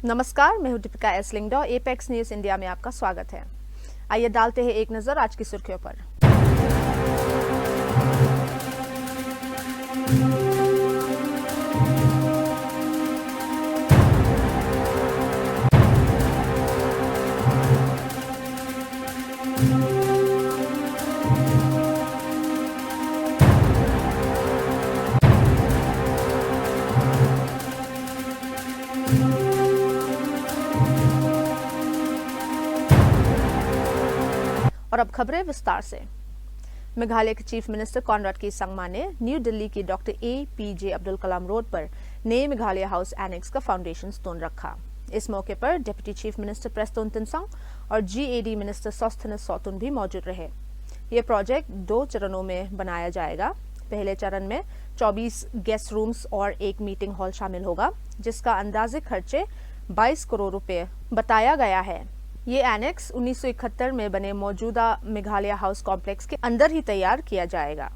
नमस्कार, मैं हूं Deepika S Lyngdoh. Apex news India में आपका स्वागत है। आइए डालते हैं एक नजर आज की सुर्खियों पर। और अब खबरें विस्तार से। मेघालय के चीफ मिनिस्टर कॉनराड के संगमा ने न्यू दिल्ली की doctor APJ Abdul Kalam road पर नए मेघालय हाउस एनेक्स का फाउंडेशन स्टोन रखा। इस मौके पर डिप्टी चीफ मिनिस्टर प्रेस्टोन तिनसंग और GAD मिनिस्टर सोस्थेनस सोतुन भी मौजूद रहे। ये प्रोजेक्ट 2 चरणों में बनाया जाएगा। पहले चरण में 24 गेस्ट रूम्स और एक मीटिंग हॉल शामिल होगा, जिसका अंदाजे खर्चे 22 करोड़ रुपए बताया गया है। ये एनेक्स 1971 में बने मौजूदा मेघालय हाउस कॉम्प्लेक्स के अंदर ही तैयार किया जाएगा।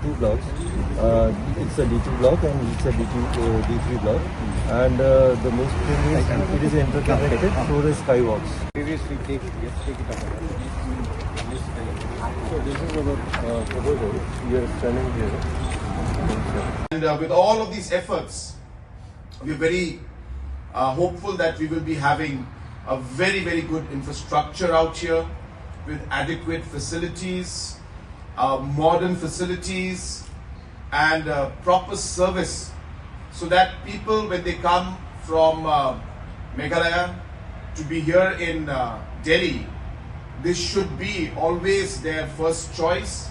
Two blocks. It's a D2 block and it's a D3 block. And the most thing is it is interconnected through the skywalks. Previously, take it up. So this is our proposal. We are standing here. And with all of these efforts, we're very hopeful that we will be having a very, very good infrastructure out here with adequate facilities, modern facilities and proper service, so that people, when they come from Meghalaya to be here in Delhi, this should be always their first choice,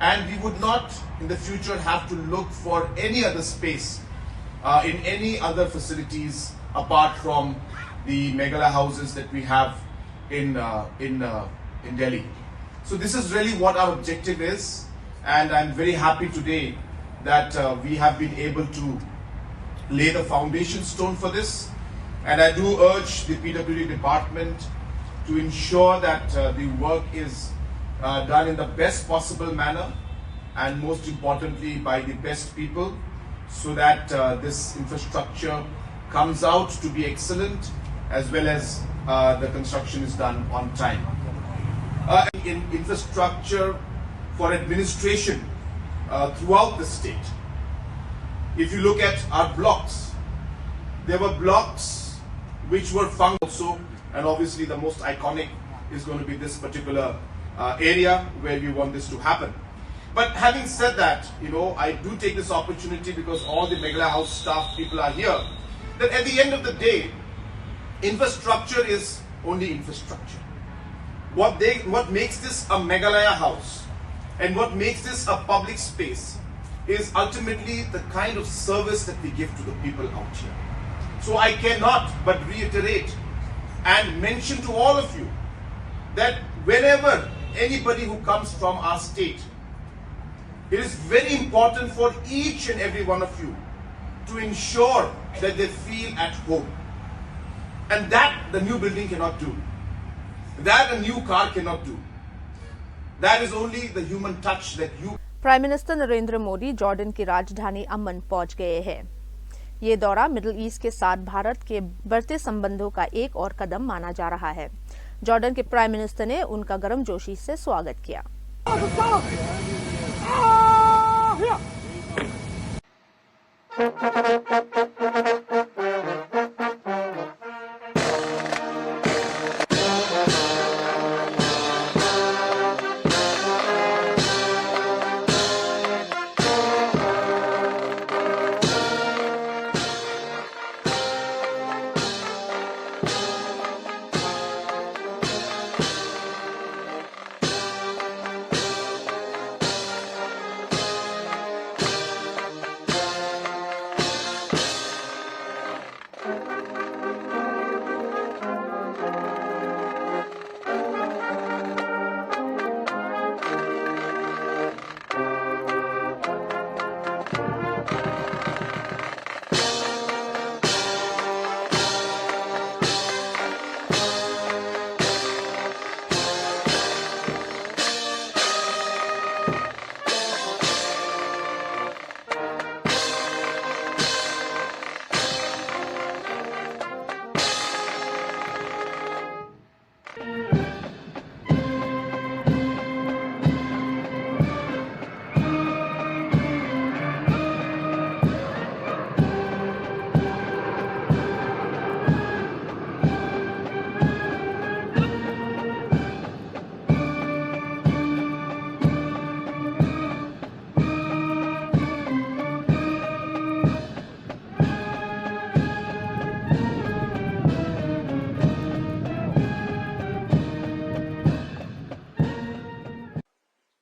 and we would not in the future have to look for any other space in any other facilities apart from the Meghalaya houses that we have in Delhi. So this is really what our objective is, and I'm very happy today that we have been able to lay the foundation stone for this. And I do urge the PWD department to ensure that the work is done in the best possible manner, and most importantly by the best people, so that this infrastructure comes out to be excellent, as well as the construction is done on time. In infrastructure for administration throughout the state. If you look at our blocks, there were blocks which were found also, and obviously the most iconic is going to be this particular area where we want this to happen. But having said that, I do take this opportunity, because all the Meghalaya House staff people are here, that at the end of the day, infrastructure is only infrastructure. What makes this a Meghalaya House and what makes this a public space is ultimately the kind of service that we give to the people out here. So I cannot but reiterate and mention to all of you that whenever anybody who comes from our state, it is very important for each and every one of you to ensure that they feel at home. And that the new building cannot do. That a new car cannot do. That is only the human touch that you. Prime minister Narendra Modi Jordan की राजधानी Amman पहुंच गए हैं। ये दौरा middle east के साथ भारत के बढ़ते संबंधों का एक और कदम माना जा रहा है। जॉर्डन के प्राइम मिनिस्टर ने उनका गर्मजोशी से स्वागत किया।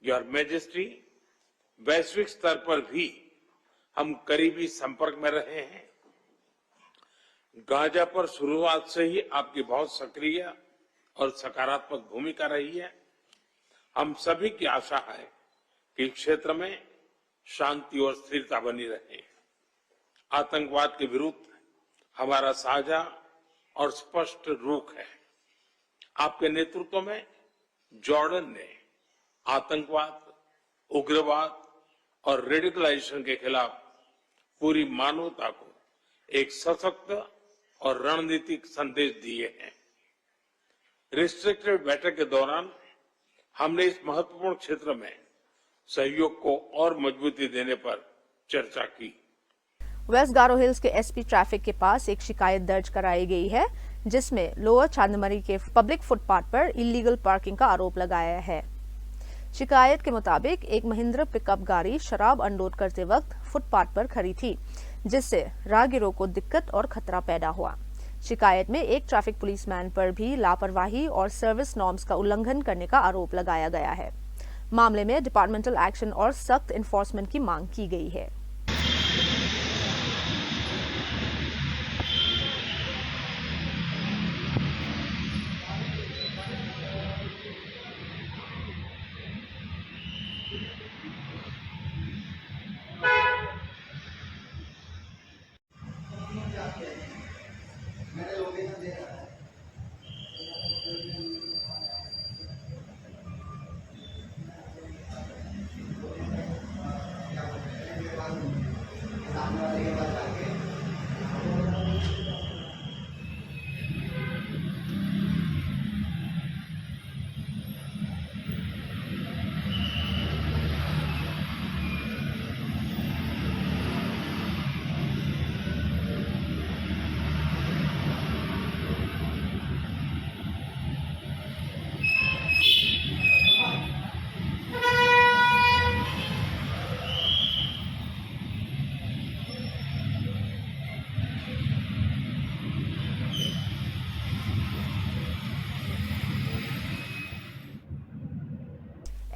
योर मैजेस्टी, वैश्विक स्तर पर भी हम करीबी संपर्क में रहे हैं। गाजा पर शुरुआत से ही आपकी बहुत सक्रिय और सकारात्मक भूमिका रही है। हम सभी की आशा है कि क्षेत्र में शांति और स्थिरता बनी रहे। आतंकवाद के विरुद्ध हमारा साझा और स्पष्ट रुख है। आपके नेतृत्व में जॉर्डन ने आतंकवाद, उग्रवाद और रेडिकलाइजेशन के खिलाफ पूरी मानवता को एक सशक्त और रणनीतिक संदेश दिए हैं। रिस्ट्रिक्टेड बैठक के दौरान हमने इस महत्वपूर्ण क्षेत्र में सहयोग को और मजबूती देने पर चर्चा की। वेस्ट गारो हिल्स के एसपी ट्रैफिक के पास एक शिकायत दर्ज कराई गई है, जिसमें लोअर चांदमरी के पब्लिक फुटपाथ पर इलीगल पार्किंग का आरोप लगाया है। शिकायत के मुताबिक एक महिंद्रा पिकअप गाड़ी शराब अनलोड करते वक्त फुटपाथ पर खड़ी थी, जिससे राहगीरों को दिक्कत और खतरा पैदा हुआ। शिकायत में एक ट्रैफिक पुलिसमैन पर भी लापरवाही और सर्विस नॉर्म्स का उल्लंघन करने का आरोप लगाया गया है। मामले में डिपार्टमेंटल एक्शन और सख्त एनफोर्समेंट की मांग की गई है।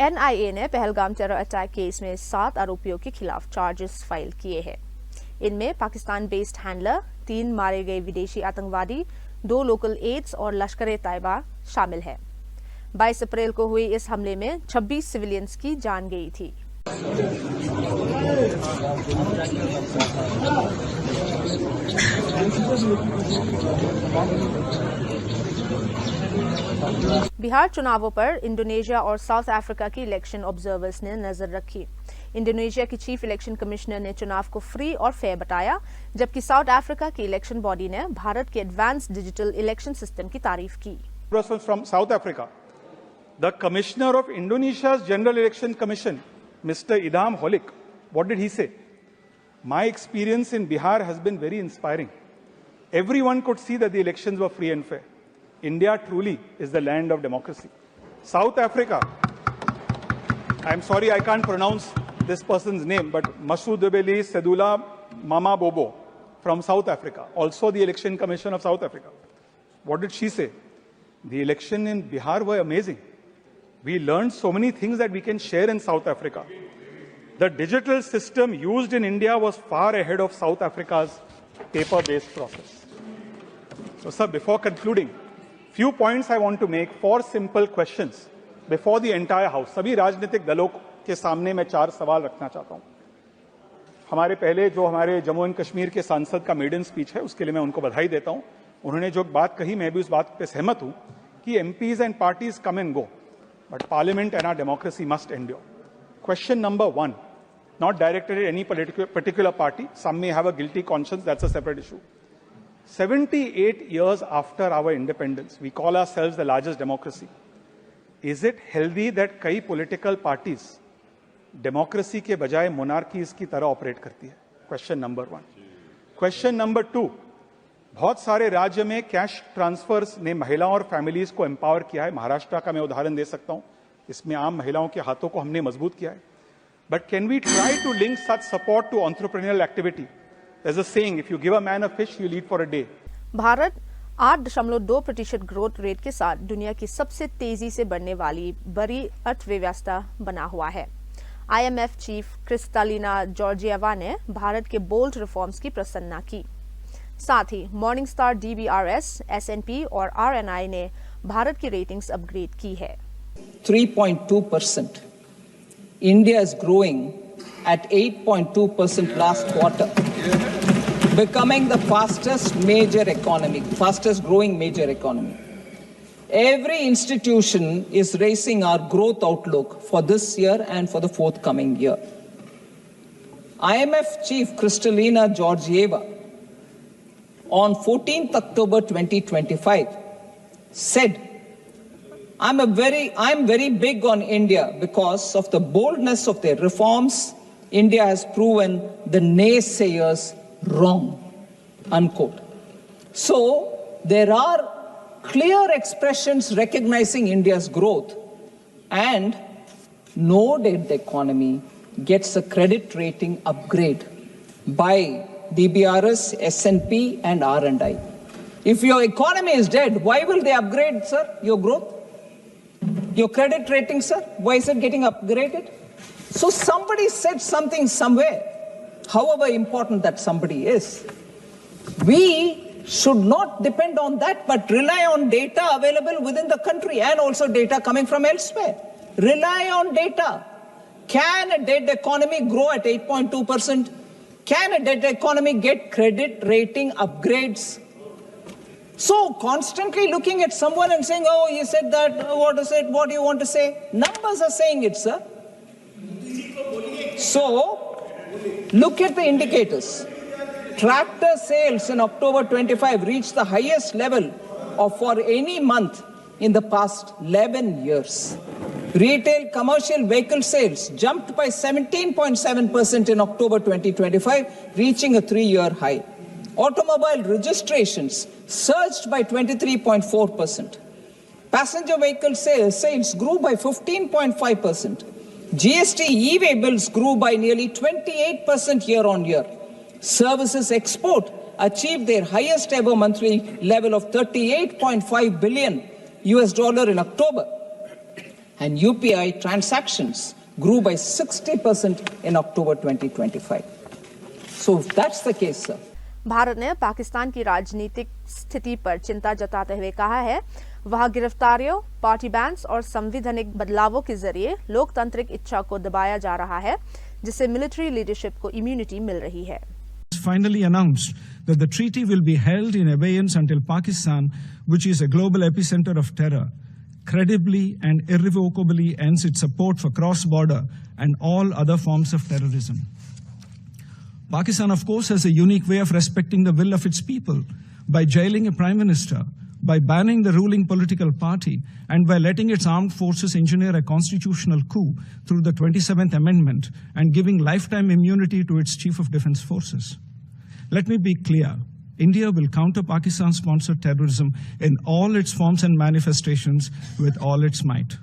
एनआईए ने पहलगाम टेरर अटैक केस में 7 आरोपियों के खिलाफ चार्जेस फाइल किए हैं। इनमें पाकिस्तान बेस्ड हैंडलर, 3 मारे गए विदेशी आतंकवादी, 2 लोकल एड्स और लश्कर-ए-तैयबा शामिल है। 22 अप्रैल को हुई इस हमले में 26 सिविलियंस की जान गई थी। बिहार चुनावों पर इंडोनेशिया और साउथ अफ्रीका की इलेक्शन ऑब्जर्वर्स ने नजर रखी। इंडोनेशिया की चीफ इलेक्शन कमिश्नर ने चुनाव को फ्री और फेयर बताया, जबकि साउथ अफ्रीका की इलेक्शन बॉडी ने भारत के एडवांस्ड डिजिटल इलेक्शन सिस्टम की तारीफ की। From South Africa, the Commissioner of Indonesia's General Election Commission, Mr. Idham Holik, what did he say? My experience in Bihar has been very inspiring. Everyone could see that the elections were free and fair. India truly is the land of democracy. South Africa, I'm sorry I can't pronounce this person's name, but Masudebeli Sedula Mama Bobo from South Africa, also the Election Commission of South Africa. What did she say? The election in Bihar were amazing. We learned so many things that we can share in South Africa. The digital system used in India was far ahead of South Africa's paper-based process. So, sir, before concluding, few points I want to make, 4 simple questions before the entire House. सभी राजनीतिक दलों के सामने मैं 4 सवाल रखना चाहता हूं। हमारे पहले जो हमारे जम्मू एंड कश्मीर के सांसद का मेडन स्पीच है, उसके लिए मैं उनको बधाई देता हूं। उन्होंने जो बात कही, मैं भी उस बात पे सहमत हूं कि MPs and parties come and go, but Parliament and our democracy must endure. Question number 1, not directed at any particular party. Some may have a guilty conscience, that's a separate issue. 78 years after our independence, we call ourselves the largest democracy. Is it healthy that कई political parties democracy के बजाय monarchies की तरह operate करती है? Question number 1. Question number 2, बहुत सारे राज्य में कैश ट्रांसफर्स ने महिलाओं और फैमिलीज को एम्पावर किया है। महाराष्ट्र का मैं उदाहरण दे सकता हूं, इसमें आम महिलाओं के हाथों को हमने मजबूत किया है। But can we try to link such support to entrepreneurial activity? There is a saying, if you give a man a fish, you eat for a day. Bharat 8.2% growth rate के साथ दुनिया की सबसे तेजी से बढ़ने वाली बड़ी अर्थव्यवस्था बना हुआ है। IMF चीफ क्रिस्टालिना जॉर्जिएवा ने भारत के बोल्ड रिफॉर्म्स की प्रशंसा की। साथ ही मॉर्निंगस्टार, DBRS, S&P और RNI ने भारत की रेटिंग्स अपग्रेड की है। 3.2%. India is growing at 8.2% last quarter, becoming the fastest growing major economy. Every institution is raising our growth outlook for this year and for the forthcoming year. IMF chief Kristalina Georgieva on 14th October 2025 said, I'm very big on India because of the boldness of their reforms. India has proven the naysayers wrong, unquote. So there are clear expressions recognizing India's growth, and no debt economy gets a credit rating upgrade by DBRS, S&P and R&I. If your economy is dead, why will they upgrade, sir, your growth? Your credit rating, sir, why is it getting upgraded? So somebody said something somewhere, however important that somebody is. We should not depend on that, but rely on data available within the country and also data coming from elsewhere. Rely on data. Can a dead economy grow at 8.2%? Can a dead economy get credit rating upgrades? So constantly looking at someone and saying, oh, he said that, what is it, what do you want to say? Numbers are saying it, sir. So, look at the indicators. Tractor sales in October 25 reached the highest level of for any month in the past 11 years. Retail commercial vehicle sales jumped by 17.7% in October 2025, reaching a 3-year high. Automobile registrations surged by 23.4%. Passenger vehicle sales grew by 15.5%. GST e-way bills grew by nearly 28% year on year. Services export achieved their highest ever monthly level of $38.5 billion in October. And UPI transactions grew by 60% in October 2025. So if that's the case, sir. Bharat ने पाकिस्तान की राजनीतिक स्थिति पर चिंता जताते हुए कहा है वह गिरफ्तारियों, पार्टी बैन्स और संवैधानिक बदलावों के जरिए लोकतांत्रिक इच्छा को दबाया जा रहा है, जिससे मिलिट्री लीडरशिप को इम्यूनिटी मिल रही है। Finally announced that the treaty will be held in abeyance until Pakistan, which is a global epicenter of terror, credibly and irrevocably ends its support for cross-border and all other forms of terrorism. Pakistan, of course, has a unique way of respecting the will of its people by jailing a prime minister, by banning the ruling political party, and by letting its armed forces engineer a constitutional coup through the 27th Amendment and giving lifetime immunity to its Chief of Defense Forces. Let me be clear. India will counter Pakistan-sponsored terrorism in all its forms and manifestations with all its might.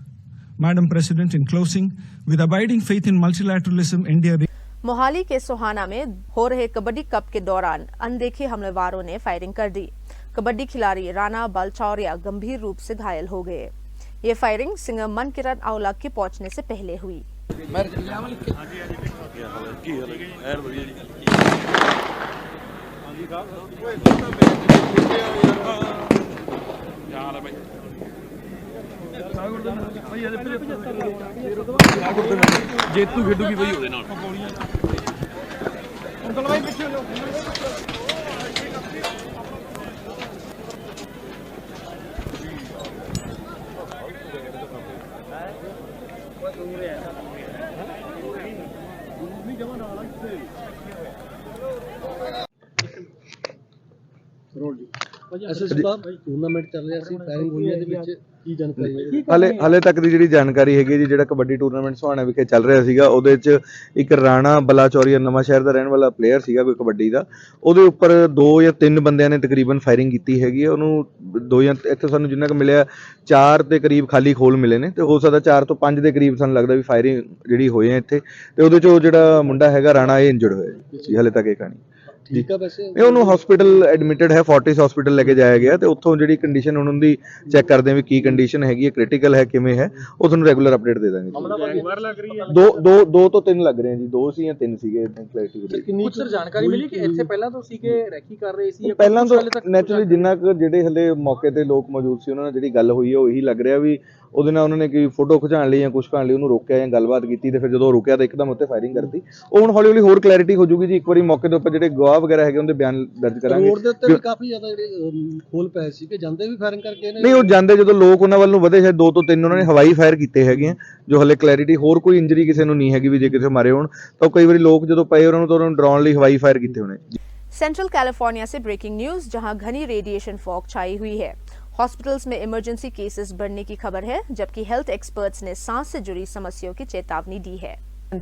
Madam President, in closing, with abiding faith in multilateralism, India... Mohali के सोहाना में हो रहे kabaddi cup के दौरान अनदेखे हमलावरों ने firing कर दी। कबड्डी खिलाड़ी राणा बलचौरिया गंभीर रूप से घायल हो गए। ये फायरिंग सिंगर मनकिरत औलख के पहुंचने से पहले हुई। जेतू खेडूगी वही होने ना अंकल भाई पीछे लो टूर्नामेंट चल रहा सी फायरिंग हुई है ਵਿੱਚ ਕੀ ਜਾਣਕਾਰੀ ਹੈ ਹਾਲੇ ਤੱਕ ਦੀ ਜਿਹੜੀ ਜਾਣਕਾਰੀ ਹੈਗੀ ਜੀ ਜਿਹੜਾ ਕਬੱਡੀ ਟੂਰਨਾਮੈਂਟ ਸੁਹਾਣਾ ਵਿਖੇ ਚੱਲ ਰਿਹਾ ਸੀਗਾ ਉਹਦੇ 'ਚ ਇੱਕ ਰਾਣਾ ਬਲਾਚੌਰੀਆ ਨਵਾਂ ਸ਼ਹਿਰ ਦਾ ਰਹਿਣ ਵਾਲਾ ਪਲੇਅਰ ਸੀਗਾ ਕੋਈ ਕਬੱਡੀ ਦਾ ਉਹਦੇ ਉੱਪਰ 2 ਜਾਂ 3 ਬੰਦਿਆਂ ਨੇ ਤਕਰੀਬਨ ਫਾਇਰਿੰਗ ਕੀਤੀ ਹੈਗੀ ਹੈ ਉਹਨੂੰ 2 ਜਾਂ ਇੱਥੇ ਸਾਨੂੰ ਜਿੰਨਾ ਕੁ ਮਿਲਿਆ 4 ਦੇ ਕਰੀਬ ਖਾਲੀ ਖੋਲ ਮਿਲੇ ਨੇ ਤੇ ਹੋ ਸਕਦਾ 4 ਤੋਂ 5 ਦੇ ਕਰੀਬ ਸਾਨੂੰ ਲੱਗਦਾ ਵੀ ਫਾਇਰਿੰਗ ਜਿਹੜੀ ਹੋਈ ਹੈ ਇੱਥੇ ਤੇ ਉਹਦੇ 'ਚੋਂ ਜਿਹੜਾ ਮੁੰਡਾ ਹੈਗਾ ਰਾਣਾ ਇਹ ਇੰਜਰਡ ਹੋਇਆ ਜੀ ਹਾਲੇ ਤੱਕ ਇਹ ਕਹਾਣੀ ਠੀਕ ਆ ਵੈਸੇ ਇਹ ਉਹਨੂੰ ਹਸਪੀਟਲ ਐਡਮਿਟਡ ਹੈ, ਫੋਰਟਿਸ ਹਸਪੀਟਲ ਲੈ ਕੇ ਜਾਇਆ ਗਿਆ ਤੇ ਉੱਥੋਂ ਜਿਹੜੀ ਕੰਡੀਸ਼ਨ ਉਹਨਾਂ ਦੀ ਚੈੱਕ ਕਰਦੇ ਆ ਵੀ ਕੀ ਕੰਡੀਸ਼ਨ ਹੈਗੀ ਹੈ, ਕ੍ਰਿਟੀਕਲ ਹੈ ਕਿਵੇਂ ਹੈ, ਉਹ ਤੁਹਾਨੂੰ ਰੈਗੂਲਰ ਅਪਡੇਟ ਦੇ ਦਾਂਗੇ। ਦੋ ਤੋਂ ਤਿੰਨ ਲੱਗ ਰਹੇ ਆ ਜੀ, 2 ਸੀ ਜਾਂ 3 ਸੀਗੇ ਕਲੈਰਿਟੀ। ਕੁਝ ਸਰ ਜਾਣਕਾਰੀ ਮਿਲੀ ਕਿ ਇੱਥੇ ਪਹਿਲਾਂ ਤੋਂ ਸੀਗੇ ਰੈਕੀ ਕਰ ਰਹੇ ਸੀ? ਪਹਿਲਾਂ ਤੋਂ ਨੈਚੁਰਲੀ ਜਿੰਨਾ ਕੁ ਜਿਹੜੇ ਹਲੇ ਮੌਕੇ ਤੇ ਲੋਕ ਮੌਜੂਦ ਸੀ ਉਹਨਾਂ ਨਾਲ ਜਿਹੜੀ ਗੱਲ ਹੋਈ ਹੈ ਉਹ ਇਹੀ ਲੱਗ ਰਿਹਾ ਵੀ ਉਹਦੇ ਨਾਲ ਉਹਨਾਂ ਨੇ ਕੋਈ ਫੋਟੋ ਖਿਚਾਉਣ ਲਈ ਜਾਂ ਕੁਝ ਕਰਨ ਲਈ ਉਹਨੂੰ ਰੋਕਿਆ ਜਾਂ ਗੱਲਬਾਤ ਕੀਤੀ ਤੇ ਫਿਰ ਜਦੋਂ ਰੁਕਿਆ ਤਾਂ ਇੱਕਦਮ ਉੱਤੇ ਫਾਇਰਿੰਗ ਕਰਤੀ। ਉਹ ਹੁਣ ਹੌਲੀ ਹੌਲੀ ਹੋਰ ਕਲੈਰਿਟੀ ਹੋ ਜੂਗੀ ਜੀ। ਇੱਕ ਵਾਰੀ ਮੌਕੇ ਦੇ ਉੱਪਰ ਜਿਹੜੇ ਗਵਾਹ ਵਗੈਰਾ ਹੈਗੇ ਉਹਦੇ ਬਿਆਨ ਦਰਜ ਕਰਾਂਗੇ। ਰੋਡ ਦੇ ਉੱਤੇ ਵੀ ਕਾਫੀ ਜ਼ਿਆਦਾ ਜਿਹੜੇ ਖੋਲ ਪਏ ਸੀ ਕਿ ਜਾਂਦੇ ਵੀ ਫਾਇਰਿੰਗ ਕਰਕੇ ਨੇ? ਨਹੀਂ, ਉਹ ਜਾਂਦੇ ਜਦੋਂ ਲੋਕ ਉਹਨਾਂ ਵੱਲ ਨੂੰ ਵਧੇ ਸ਼ਾਇਦ 2 ਤੋਂ 3 ਉਹਨਾਂ ਨੇ ਹਵਾਈ ਫਾਇਰ ਕੀਤੇ ਹੈਗੇ ਆ, ਜੋ ਹਲੇ ਕਲੈਰਿਟੀ ਹੋਰ ਕੋਈ ਇੰਜਰੀ ਕਿਸੇ ਨੂੰ ਨਹੀਂ ਹੈਗੀ ਵੀ ਜੇ ਕਿਸੇ ਮਾਰੇ ਹੋਣ ਤਾਂ ਕਈ ਵਾਰੀ ਲੋਕ ਜਦੋਂ ਪਏ ਉਹਨਾਂ ਨੂੰ ਡਰਾਉਣ ਲਈ ਹਵਾਈ ਫਾਇਰ ਕੀਤੇ ਹੋਣੇ। सेंट्रल कैलिफोर्निया से ब्रेकिंग न्यूज, जहां घनी रेडिएशन फॉग छाई हुई है। हॉस्पिटल्स में इमरजेंसी केसेस बढ़ने की खबर है, जबकि हेल्थ एक्सपर्ट्स ने सांस से जुड़ी समस्याओं की चेतावनी दी है।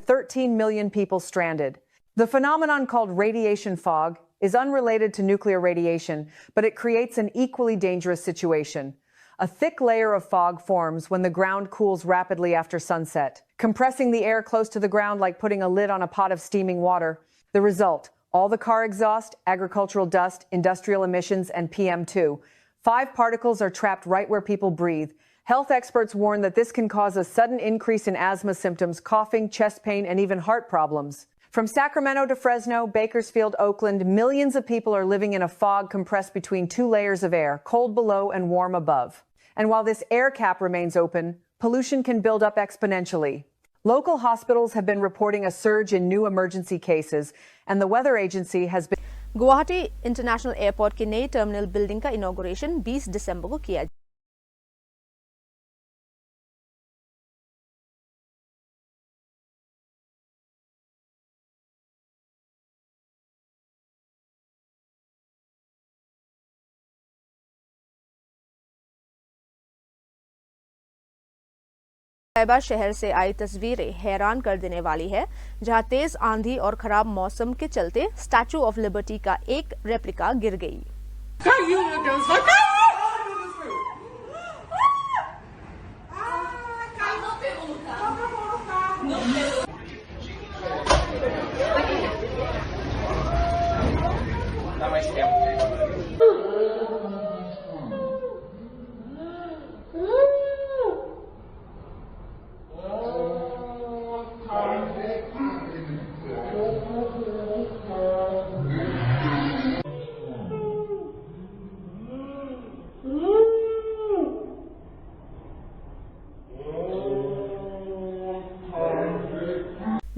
13 million people stranded. The phenomenon called radiation fog is unrelated to nuclear radiation, but it creates an equally dangerous situation. A thick layer of fog forms when the ground cools rapidly after sunset, compressing the air close to the ground like putting a lid on a pot of steaming water. The result: all the car exhaust, agricultural dust, industrial emissions, and PM2. 5 particles are trapped right where people breathe. Health experts warn that this can cause a sudden increase in asthma symptoms, coughing, chest pain, and even heart problems. From Sacramento to Fresno, Bakersfield, Oakland, millions of people are living in a fog compressed between 2 layers of air, cold below and warm above. And while this air cap remains open, pollution can build up exponentially. Local hospitals have been reporting a surge in new emergency cases, and the weather agency has been... Guwahati international airport की नई terminal building का inauguration 20 दिसंबर को किया। रायबा शहर से आई तस्वीरें हैरान कर देने वाली है, जहां तेज आंधी और खराब मौसम के चलते स्टैचू ऑफ लिबर्टी का एक रेप्लिका गिर गई।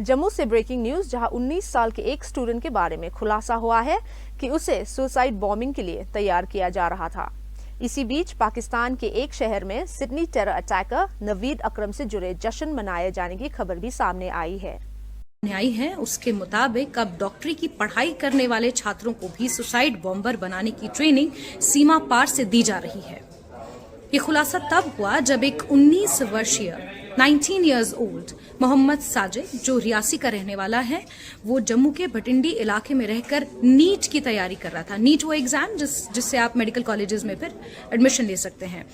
जम्मू से ब्रेकिंग न्यूज, जहां 19 साल के एक स्टूडेंट के बारे में खुलासा हुआ है कि उसे सुसाइड बॉम्बिंग के लिए तैयार किया जा रहा था। इसी बीच पाकिस्तान के एक शहर में सिडनी टेरर अटैकर नवीद अकरम से जुड़े जश्न मनाए जाने की खबर भी सामने आई है। आई है उसके मुताबिक अब डॉक्टरी की पढ़ाई करने वाले छात्रों को भी सुसाइड बॉम्बर बनाने की ट्रेनिंग सीमा पार से दी जा रही है। ये खुलासा तब हुआ जब एक 19 वर्षीय 19 years old मोहम्मद साजिद, जो रियासी का रहने वाला है, वो जम्मू के भटिंडी इलाके में रहकर नीट की तैयारी कर रहा था। नीट वो एग्जाम जिससे आप मेडिकल कॉलेजेस में फिर एडमिशन ले सकते हैं।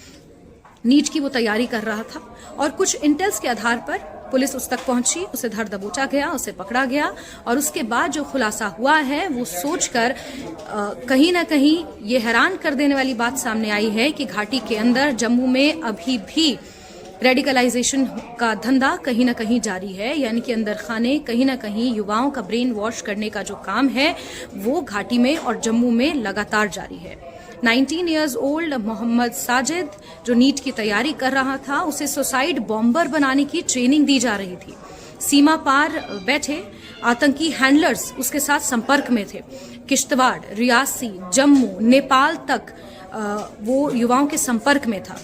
नीट की वो तैयारी कर रहा था और कुछ इंटेल्स के आधार पर पुलिस उस तक पहुंची, उसे धर दबोचा गया, उसे पकड़ा गया और उसके बाद जो खुलासा हुआ है वो सोचकर कहीं ना कहीं ये हैरान कर देने वाली बात सामने आई है कि घाटी के अंदर जम्मू में अभी भी रेडिकलाइजेशन का धंधा कहीं ना कहीं जारी है, यानी कि अंदर खाने कहीं ना कहीं युवाओं का ब्रेन वॉश करने का जो काम है वो घाटी में और जम्मू में लगातार जारी है। 19 years old मोहम्मद साजिद जो नीट की तैयारी कर रहा था, उसे सुसाइड बॉम्बर बनाने की ट्रेनिंग दी जा रही थी। सीमा पार बैठे आतंकी हैंडलर्स उसके साथ संपर्क में थे। किश्तवाड़, रियासी, जम्मू, नेपाल तक वो युवाओं के संपर्क में था।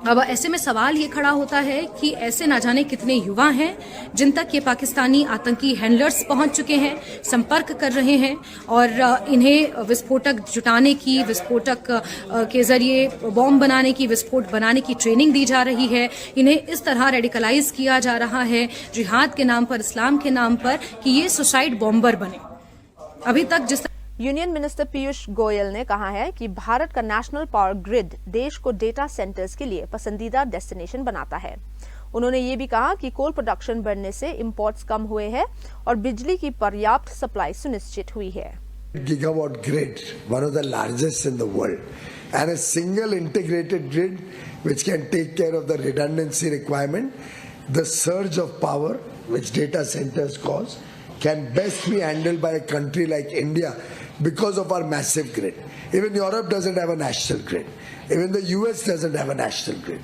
अब ऐसे में सवाल ये खड़ा होता है कि ऐसे ना जाने कितने युवा हैं जिन तक ये पाकिस्तानी आतंकी हैंडलर्स पहुंच चुके हैं, संपर्क कर रहे हैं और इन्हें विस्फोटक जुटाने की, विस्फोटक के जरिए बॉम्ब बनाने की, विस्फोट बनाने की ट्रेनिंग दी जा रही है। इन्हें इस तरह रेडिकलाइज किया जा रहा है जिहाद के नाम पर, इस्लाम के नाम पर, कि ये सुसाइड बॉम्बर बने। अभी तक जिस यूनियन मिनिस्टर पीयूष गोयल ने कहा है कि भारत का नेशनल पावर ग्रिड देश को डेटा सेंटर्स के लिए पसंदीदा डेस्टिनेशन बनाता है। उन्होंने ये भी कहा कि कोल प्रोडक्शन बढ़ने से इंपोर्ट्स कम हुए हैं और बिजली की पर्याप्त सप्लाई सुनिश्चित हुई है। Gigawatt grid, one of the largest in the world, and a single integrated grid which can take care of the redundancy requirement, the surge of power which data centers cause, can best be handled by a country like India because of our massive grid. Even Europe doesn't have a national grid. Even the US doesn't have a national grid.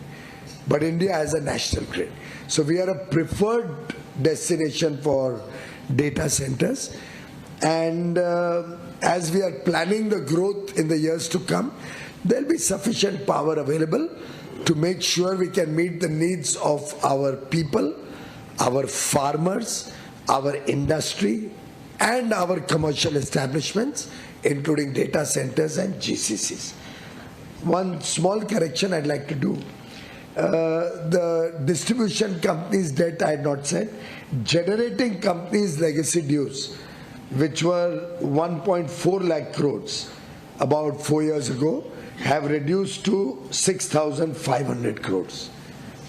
But India has a national grid. So we are a preferred destination for data centers. And as we are planning the growth in the years to come, there will be sufficient power available to make sure we can meet the needs of our people, our farmers, our industry, and our commercial establishments, including data centers and GCCs. One small correction I'd like to do. The distribution companies' debt I had not said. Generating companies' legacy dues, which were 1.4 lakh crores about 4 years ago, have reduced to 6,500 crores.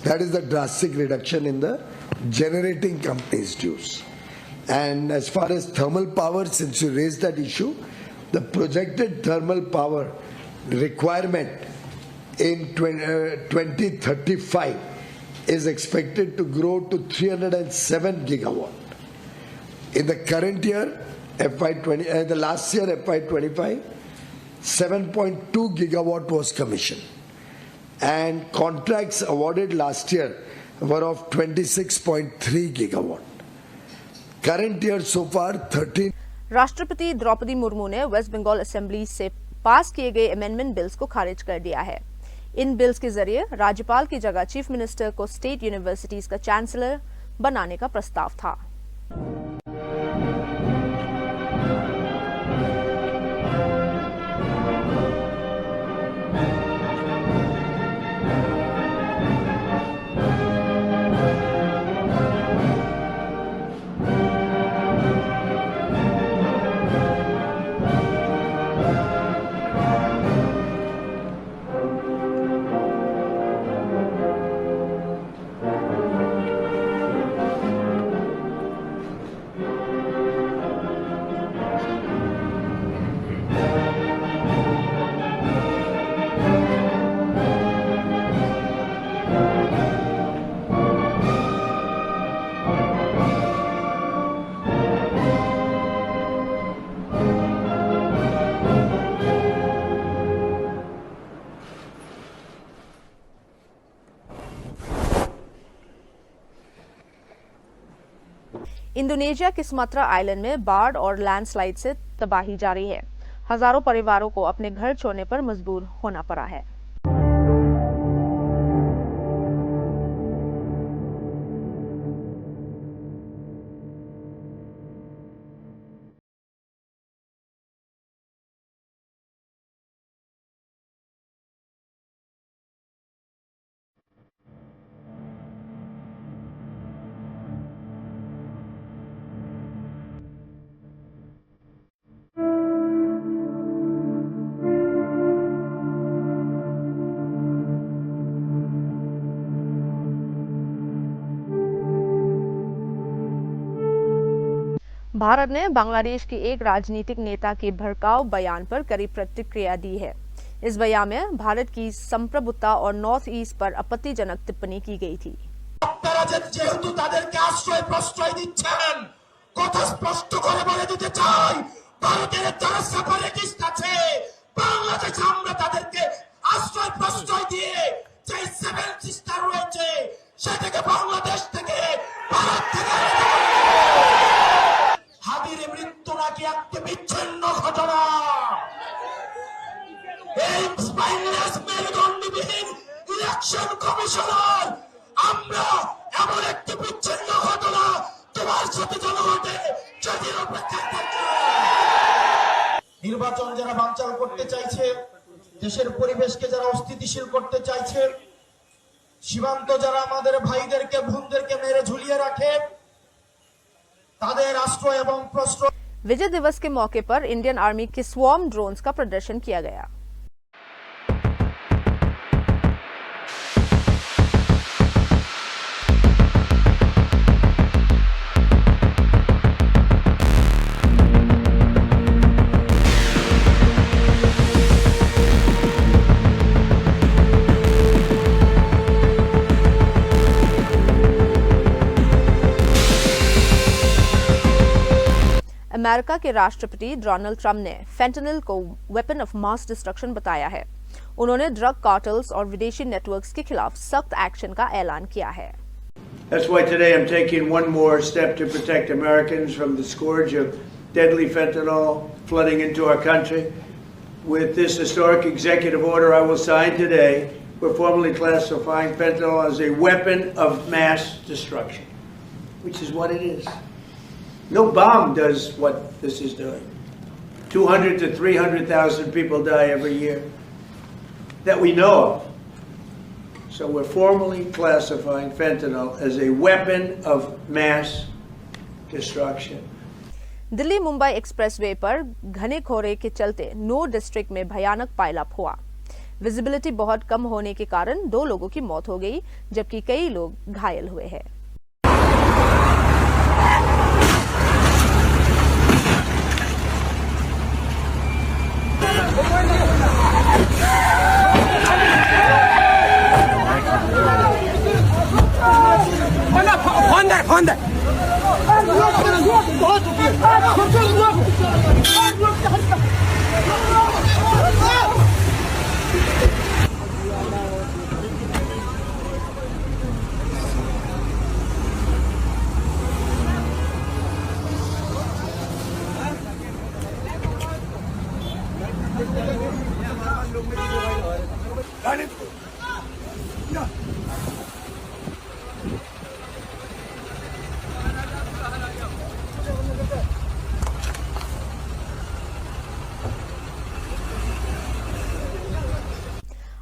That is the drastic reduction in the generating companies' dues. And as far as thermal power, since you raised that issue, the projected thermal power requirement in 2035 is expected to grow to 307 gigawatt. In the current year, the last year, FY25, 7.2 gigawatt was commissioned. And contracts awarded last year were of 26.3 gigawatt. Current year so far 13. राष्ट्रपति द्रौपदी मुर्मू ने waste Bengal assembly से पास किए गए amendment bills को खारिज कर दिया है। इन बिल्स के जरिए राज्यपाल की जगह चीफ मिनिस्टर को स्टेट यूनिवर्सिटीज का चांसलर बनाने का प्रस्ताव था। इंडोनेशिया के सुमात्रा आइलैंड में बाढ़ और लैंडस्लाइड से तबाही जारी है। हजारों परिवारों को अपने घर छोड़ने पर मजबूर होना पड़ा है। भारत ने बांग्लादेश के एक राजनीतिक नेता के भड़काऊ बयान पर कड़ी प्रतिक्रिया दी है। इस बयान में भारत की संप्रभुता और नॉर्थ ईस्ट पर आपत्तिजनक टिप्पणी की गई थी। নির্বাচন যারা বানচাল করতে চাইছে, দেশের পরিবেশকে যারা অস্থিতিশীল করতে চাইছে, সীমান্ত যারা আমাদের ভাইদেরকে বোনদেরকে মেরে ঝুলিয়ে রাখে, तादेर राष्ट्र एवं प्रस्त्र। विजय दिवस के मौके पर इंडियन आर्मी के स्वॉर्म ड्रोन्स का प्रदर्शन किया गया। अमेरिका के राष्ट्रपति डोनाल्ड ट्रंप ने फेंटेनिल को वेपन ऑफ मास डिस्ट्रक्शन बताया है। उन्होंने ड्रग कार्टल्स और विदेशी नेटवर्क्स के खिलाफ सख्त एक्शन का ऐलान किया है। That's why today I'm taking one more step to protect Americans from the scourge of deadly fentanyl flooding into our country. With this historic executive order I will sign today, we're formally classifying fentanyl as a weapon of mass destruction, which is what it is. No bomb does what this is doing. 200 to 300,000 people die every year that we know of. So we're formally classifying fentanyl as a weapon of mass destruction. Delhi Mumbai expressway पर घने कोहरे के चलते no district में भयानक pile up हुआ। Visibility बहुत कम होने के कारण 2 लोगों की मौत हो गई, जबकि कई लोग घायल हुए हैं।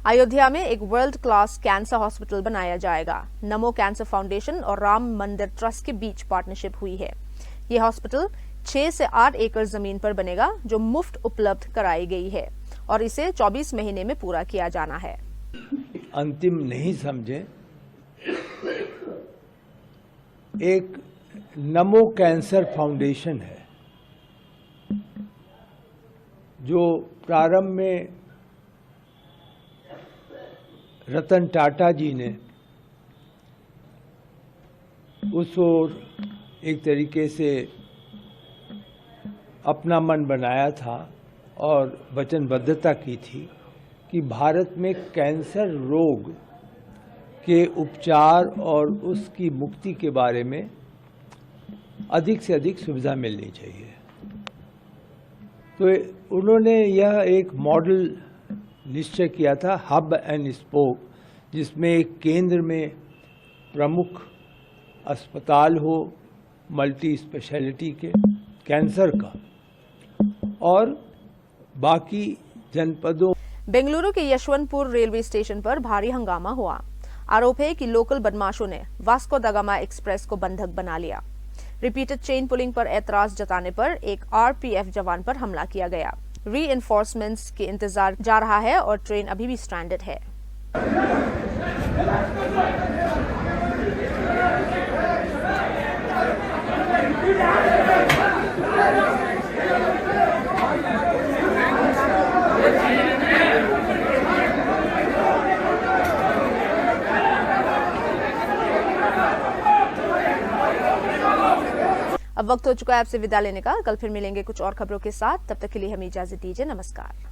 अयोध्या में एक वर्ल्ड क्लास कैंसर हॉस्पिटल बनाया जाएगा। नमो कैंसर फाउंडेशन और राम मंदिर ट्रस्ट के बीच पार्टनरशिप हुई है। ये हॉस्पिटल 6 से 8 एकड़ जमीन पर बनेगा, जो मुफ्त उपलब्ध कराई गई है और इसे 24 महीने में पूरा किया जाना है। अंतिम नहीं समझे, एक नमो कैंसर फाउंडेशन है जो प्रारंभ में रतन टाटा जी ने उस ओर एक तरीके से अपना मन बनाया था और वचनबद्धता की थी कि भारत में कैंसर रोग के उपचार और उसकी मुक्ति के बारे में अधिक से अधिक सुविधा मिलनी चाहिए। तो उन्होंने यह एक मॉडल निश्चय किया था, हब एंड स्पोक, जिसमें एक केंद्र में प्रमुख अस्पताल हो मल्टी स्पेशलिटी के कैंसर का, और बाकी जनपदों। बेंगलुरु के यशवंतपुर रेलवे स्टेशन पर भारी हंगामा हुआ। आरोप है कि लोकल बदमाशों ने वास्को दा गामा एक्सप्रेस को बंधक बना लिया। रिपीटेड चेन पुलिंग पर एतराज जताने पर एक आरपीएफ जवान पर हमला किया गया। रीइंफोर्समेंट्स के इंतजार जा रहा है और ट्रेन अभी भी स्ट्रैंडेड है। अब वक्त हो चुका है आपसे विदा लेने का। कल फिर मिलेंगे कुछ और खबरों के साथ। तब तक के लिए हमें इजाजत दीजिए। नमस्कार।